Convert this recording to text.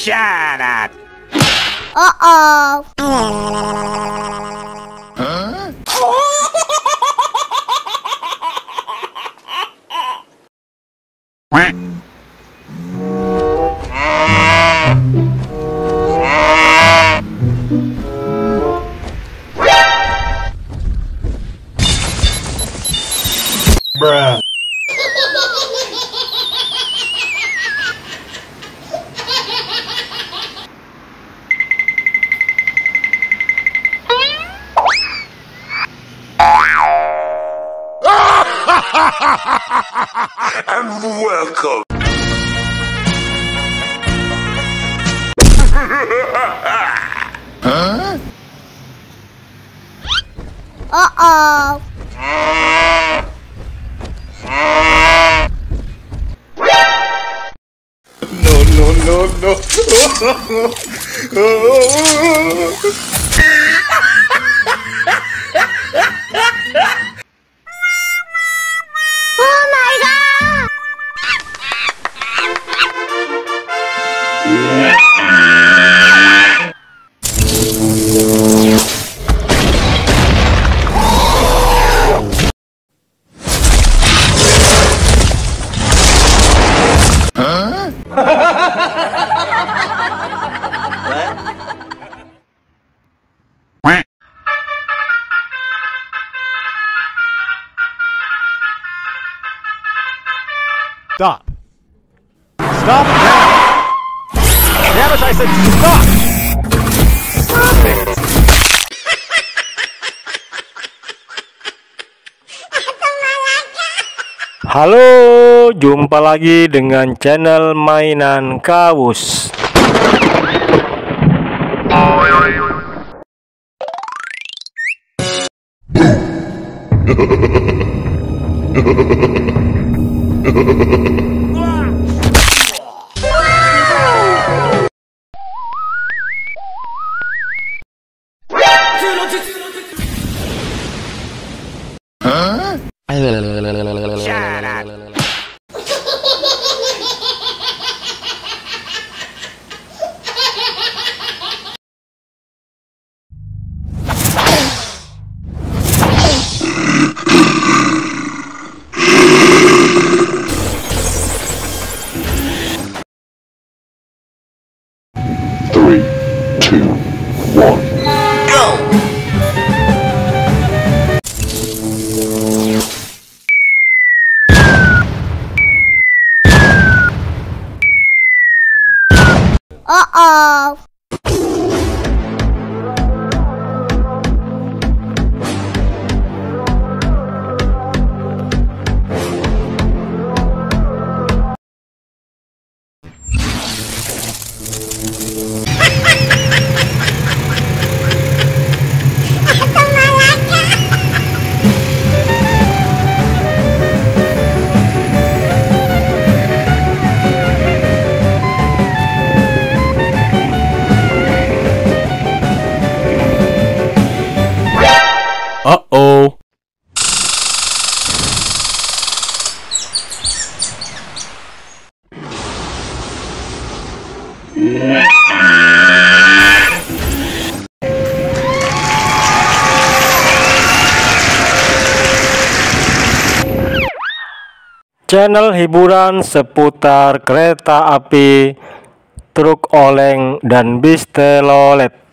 Shut up. Uh-oh. Huh? Bruh. And welcome. Huh? Uh-oh. No. Oh my God! Huh? What? Stop. Stop now. Damn it, I said stop. Stop it. Halo, jumpa lagi dengan channel mainan Kawus. Huh? Shut up. Three, two, one, go! Uh-oh. Uh-oh. Channel hiburan seputar kereta api, truk oleng, dan bis telolet.